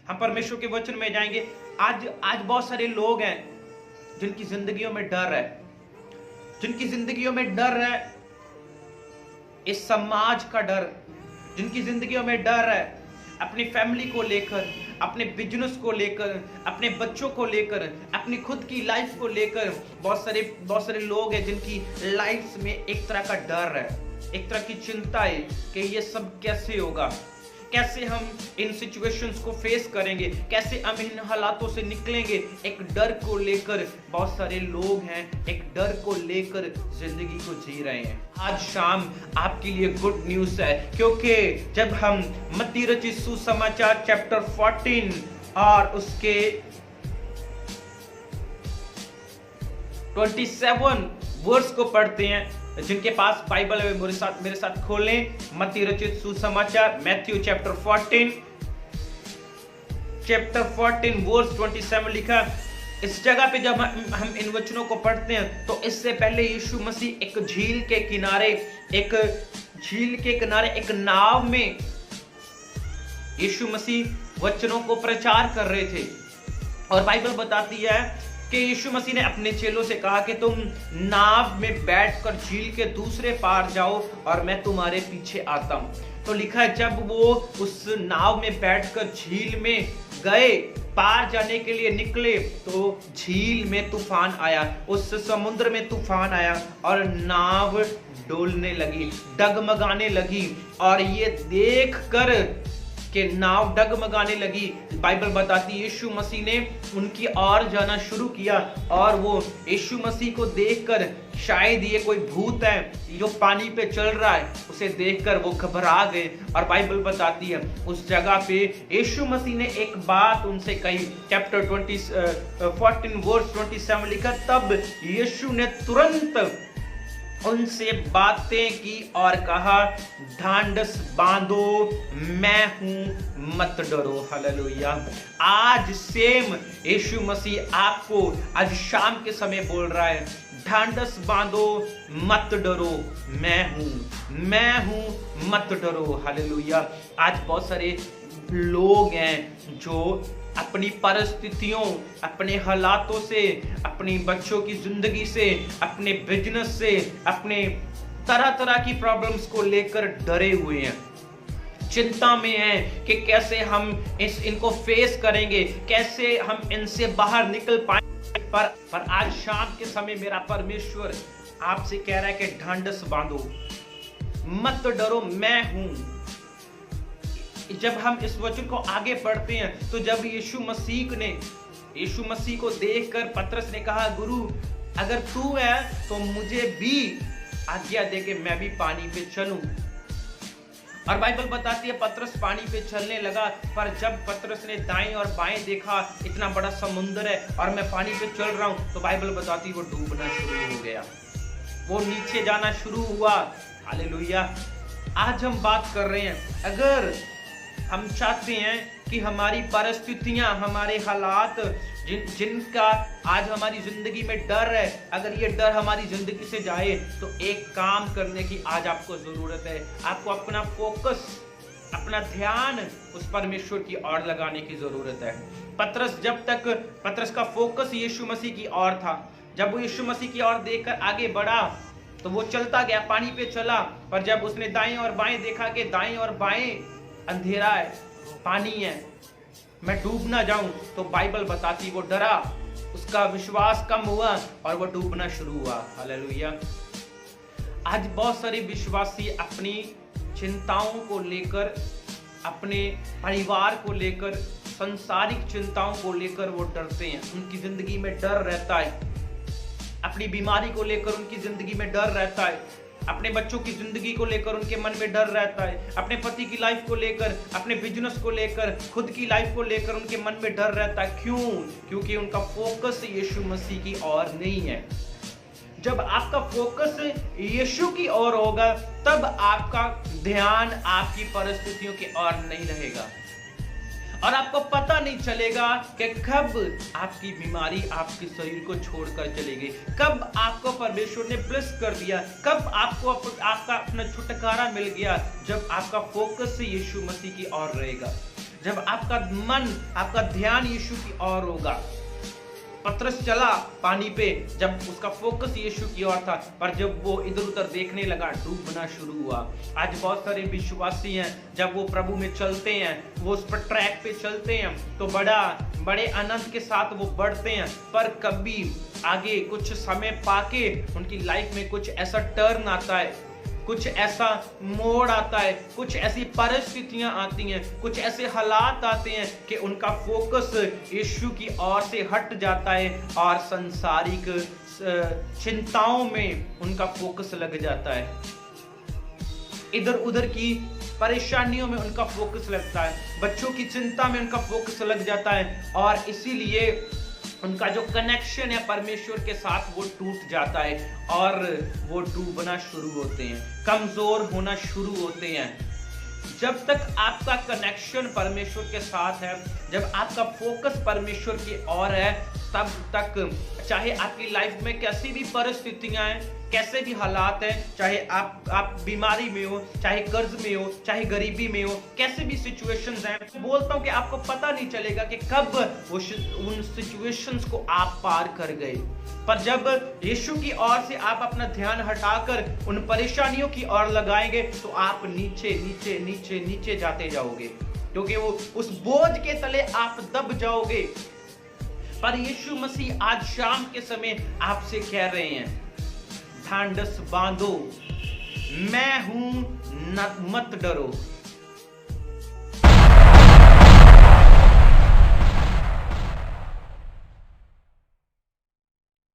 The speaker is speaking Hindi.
हम परमेश्वर के वचन में जाएंगे। आज बहुत सारे लोग हैं जिनकी जिंदगियों में डर है, जिनकी जिंदगियों में डर है इस समाज का डर, जिनकी जिंदगियों में डर है अपनी फैमिली को लेकर, अपने बिजनेस को लेकर, अपने बच्चों को लेकर, अपनी खुद की लाइफ को लेकर। बहुत सारे लोग हैं जिनकी लाइफ में एक तरह का डर है, एक तरह की चिंता है कि ये सब कैसे होगा, कैसे हम इन सिचुएशंस को फेस करेंगे, कैसे हम इन हालातों से निकलेंगे। एक डर को लेकर बहुत सारे लोग हैं, एक डर को लेकर जिंदगी को जी रहे हैं। आज शाम आपके लिए गुड न्यूज़ है, क्योंकि जब हम मत्ती रचित सुसमाचार चैप्टर 14 और उसके 27 वर्स को पढ़ते हैं, जिनके पास बाइबल है मेरे साथ खोलें। मत्ती रचित सुसमाचार मैथ्यू चैप्टर 14 वर्स 27 लिखा। इस जगह पे जब हम इन वचनों को पढ़ते हैं तो इससे पहले यीशु मसीह एक झील के किनारे एक नाव में यीशु मसीह वचनों को प्रचार कर रहे थे। और बाइबल बताती है कि यीशु मसीह ने अपने चेलों से कहा कि तुम नाव में बैठकर झील के दूसरे पार जाओ और मैं तुम्हारे पीछे आता हूं। तो लिखा है जब वो उस नाव में बैठकर झील में गए, पार जाने के लिए निकले, तो झील में तूफान आया, उस समुद्र में तूफान आया और नाव डोलने लगी, डगमगाने लगी। और ये देखकर कि नाव डगमगाने लगी, बाइबल बताती है यीशु मसीह ने उनकी ओर जाना शुरू किया। और वो यीशु मसीह को देखकर, शायद ये कोई भूत है जो पानी पे चल रहा है, उसे देखकर वो घबरा गए। और बाइबल बताती है उस जगह पे यीशु मसीह ने एक बात उनसे कही। चैप्टर 14 वर्स 27 लिखा, तब यीशु ने तुरंत उनसे बातें की और कहा, ढांढस बांधो, मैं हूं, मत डरो। हालेलुया। आज सेम यीशु मसीह आपको आज शाम के समय बोल रहा है, ढांढस बांधो, मत डरो, मैं हूं, मत डरो। हालेलुया। आज बहुत सारे लोग हैं जो अपनी परिस्थितियों, अपने हालातों से, अपनी बच्चों की जिंदगी से, अपने बिजनेस से, अपने तरह तरह की प्रॉब्लम्स को लेकर डरे हुए हैं, चिंता में हैं कि कैसे हम इनको फेस करेंगे, कैसे हम इनसे बाहर निकल पाएंगे। पर आज शाम के समय मेरा परमेश्वर आपसे कह रहा है कि ढांढस बांधो, मत डरो, मैं हूं। जब हम इस वचन को आगे पढ़ते हैं तो जब यीशु मसीह को देखकर पतरस ने कहा, गुरु अगर तू है तो मुझे भी आज्ञा दे के मैं भी पानी पे चलूं। और बाइबल बताती है पतरस पानी पे चलने लगा। पर जब पतरस ने दाएं और बाएं देखा, इतना बड़ा समुद्र है और मैं पानी पे चल रहा हूं, तो बाइबल बताती है वो डूबना शुरू हो गया, वो नीचे जाना शुरू हुआ। हालेलुया। आज हम बात कर रहे हैं, अगर हम चाहते हैं कि हमारी परिस्थितियां, हमारे हालात जिनका आज हमारी जिंदगी में डर है, अगर ये डर हमारी जिंदगी से जाए तो एक काम करने की आज आपको जरूरत है। आपको अपना फोकस, अपना ध्यान उस परमेश्वर की ओर लगाने की जरूरत है। पतरस का फोकस यीशु मसीह की ओर था। जब वो यीशु मसीह की ओर देखकर आगे बढ़ा तो वो चलता गया, पानी पे चला। पर जब उसने दाएं और बाएं देखा कि दाएं और बाएं अंधेरा है, पानी है, मैं डूब ना जाऊं, तो बाइबल बताती वो डरा, उसका विश्वास कम हुआ और वो डूबना शुरू हुआ। हालेलुया। आज बहुत सारे विश्वासी अपनी चिंताओं को लेकर, अपने परिवार को लेकर, संसारिक चिंताओं को लेकर वो डरते हैं, उनकी जिंदगी में डर रहता है। अपनी बीमारी को लेकर उनकी जिंदगी में डर रहता है, अपने बच्चों की जिंदगी को लेकर उनके मन में डर रहता है, अपने पति की लाइफ को लेकर, अपने बिजनेस को लेकर, खुद की लाइफ को लेकर उनके मन में डर रहता है। क्यों? क्योंकि उनका फोकस यीशु मसीह की ओर नहीं है। जब आपका फोकस यीशु की ओर होगा तब आपका ध्यान आपकी परिस्थितियों की ओर नहीं रहेगा और आपको पता नहीं चलेगा कि कब आपकी बीमारी आपके शरीर को छोड़कर चली गई, कब आपको परमेश्वर ने ब्लेस कर दिया, कब आपको आपका अपना छुटकारा मिल गया, जब आपका फोकस यीशु मसीह की ओर रहेगा। जब आपका मन, आपका ध्यान यीशु की ओर होगा। पतरस चला पानी पे जब उसका फोकस यीशु की ओर था, पर जब वो इधर उधर देखने लगा डूबना शुरू हुआ। आज बहुत सारे विश्वासी हैं, जब वो प्रभु में चलते हैं, वो उस पर ट्रैक पे चलते हैं तो बड़े आनंद के साथ वो बढ़ते हैं, पर कभी आगे कुछ समय पाके उनकी लाइफ में कुछ ऐसा टर्न आता है, कुछ ऐसा मोड़ आता है, कुछ ऐसी परिस्थितियां आती हैं, कुछ ऐसे हालात आते हैं कि उनका फोकस यीशु की ओर से हट जाता है और संसारिक चिंताओं में उनका फोकस लग जाता है, इधर उधर की परेशानियों में उनका फोकस लगता है, बच्चों की चिंता में उनका फोकस लग जाता है और इसीलिए उनका जो कनेक्शन है परमेश्वर के साथ वो टूट जाता है और वो डूबना शुरू होते हैं, कमजोर होना शुरू होते हैं। जब तक आपका कनेक्शन परमेश्वर के साथ है, जब आपका फोकस परमेश्वर की ओर है, तब तक चाहे आपकी लाइफ में कैसी भी परिस्थितियां हैं, कैसे भी हालात हैं, चाहे आप बीमारी में हो, चाहे कर्ज में हो, चाहे गरीबी में हो, कैसे भी सिचुएशंस हैं, बोलता हूं कि आपको पता नहीं चलेगा कि कब उन सिचुएशंस को आप पार कर गए। पर जब यीशु की ओर से आप अपना ध्यान हटाकर उन परेशानियों की ओर लगाएंगे तो आप नीचे नीचे नीचे नीचे जाते जाओगे, क्योंकि वो उस बोझ के तले आप दब जाओगे। पर यीशु मसीह आज शाम के समय आपसे कह रहे हैं, ढांढस बांधो, मैं हूं, मत डरो।